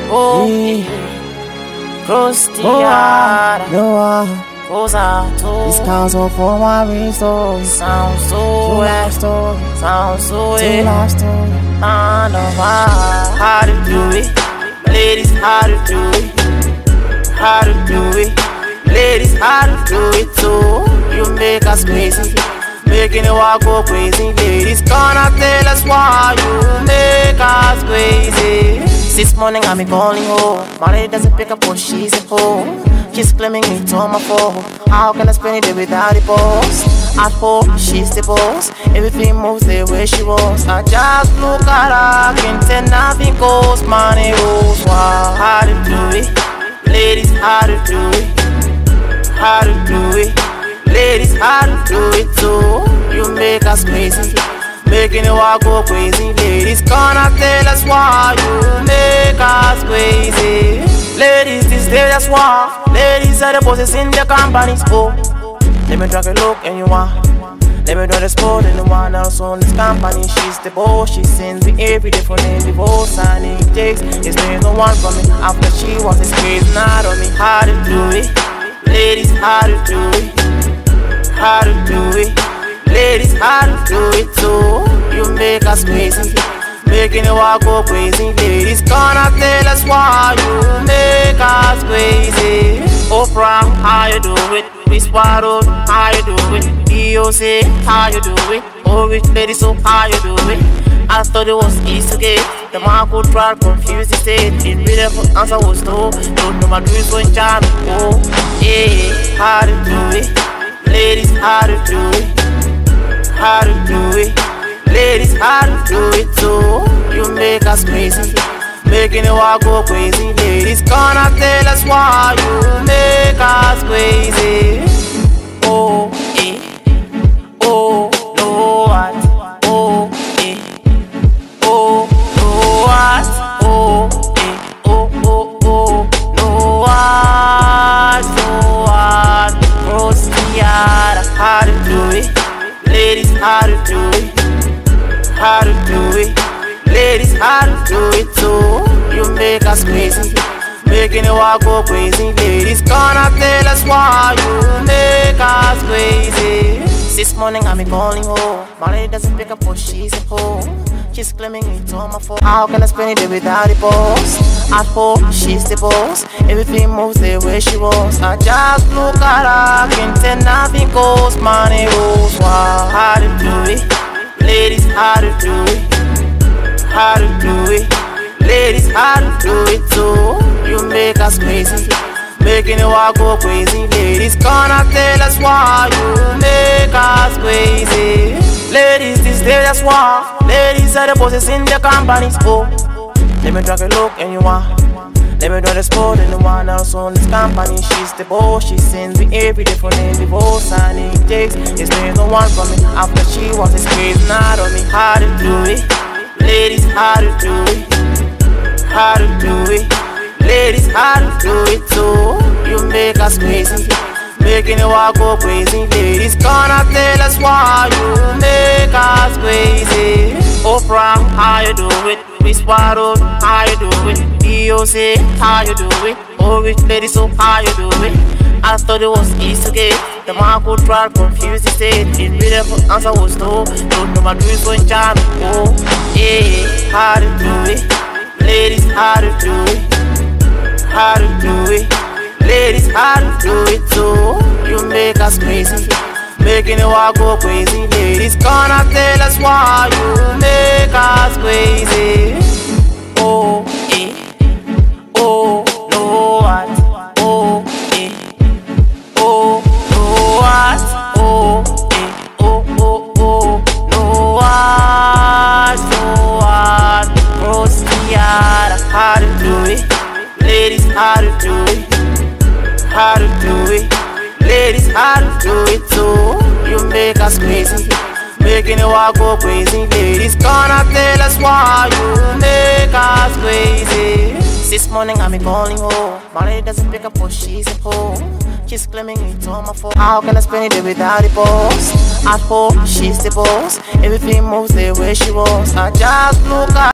Oh, Crostiara, This counts all for my real story. Sounds so life story. Sounds so Life story. I know how to do it. Ladies, how to do it. How to do it. Ladies, how to do it too. You make us crazy, making the walk go crazy. Ladies, gonna tell us why you make us crazy. This morning I'm calling home. My lady doesn't pick up what she's at home. She's claiming it's on my phone. How can I spend it without the boss? At home, she's the boss. Everything moves the way she wants. I just look at her, can't tell nothing goes. Money rules. Wow, how to do it? Ladies, how to do it? How to do it? Ladies, how to do it too. You make us crazy, making the walk go crazy. Ladies, gonna tell us why you make us crazy. Ladies, this day that's why. Ladies are the bosses in the companies. Oh, let me take a look and you want. Let me do the sport and the one else on this company. She's the boss, she sends me every day for name divorce. And it takes, it's no one for me. After she was this crazy, not on me. How to do it? Ladies, how to do it? How to do it? Ladies, how to do it too. You make us crazy, making the walk go crazy. Ladies, gonna tell us why you make us crazy. Okra, how you do it? Whisper, how you do it? EOC, how you do it? Oh, rich lady, so how you do it? I thought it was easy to get. The man could try to confuse the state. The beautiful answer was no. Don't know my dreams so charm. Oh, yeah, how to do it? Ladies, how to do it? How to do it? Ladies, how to do it too. You make us crazy, making the walk go crazy. Ladies, gonna tell us why you make us crazy. Oh, eh. Oh, no what? Oh, eh. Oh, no what? Oh, eh. Oh, oh, oh, no what? No what? Crostiara, how to do it? Ladies, how to do it? How to do it? Ladies, how to do it too. You make us crazy, making the walk go crazy. Ladies, gonna tell us why you make us crazy. This morning I'm calling home. My lady doesn't pick up what she's at home. She's claiming it's on my phone. How can I spend it without the boss? At home, she's the boss. Everything moves the way she wants. I just look at her, can't tell nothing goes. Money rules. Wow, how to do it? Ladies, how to do it? How to do it? Ladies, how to do it too. You make us crazy, making the walk go crazy. Ladies, gonna tell us why you make us crazy. Ladies, this day that's why. Ladies are the bosses in the companies. Oh, let me take a look and you want. Let me do the sport and the one else on this company. She's the boss, she sends me every day for name divorce. And it takes, it's no one for me. After she was this crazy, not on me. How to do it? Ladies, how to do it? How to do it? Ladies, how to do it too. You make us crazy, making the walk go crazy. Ladies, gonna tell us why you make us crazy. Okra, how you do it? Whisper, how you do it? EOC, how you do it? Oh, rich lady, so how you do it? I thought it was easy to get. The man could try to confuse the state. The beautiful answer was no. Don't know my dreams so charm. Oh, yeah, how to do it? Ladies, how to do it? How to do it? Ladies, how to do it too. You make us crazy, making the walk go crazy. Ladies, gonna tell us why you make us crazy. Oh, eh. Oh, no what? Oh, eh. Oh, no what? Oh, eh. Oh, oh, oh, no what? No what? Crostiara, how to do it? Ladies, how to do it? How to do it? Ladies, how to do it too. You make us crazy, making the walk go crazy. Ladies, gonna tell us why you make us crazy. This morning I'm calling home. My lady doesn't pick up what she's at home. She's claiming it's on my phone. How can I spend it without the boss? At home, she's the boss. Everything moves the way she wants. I just look at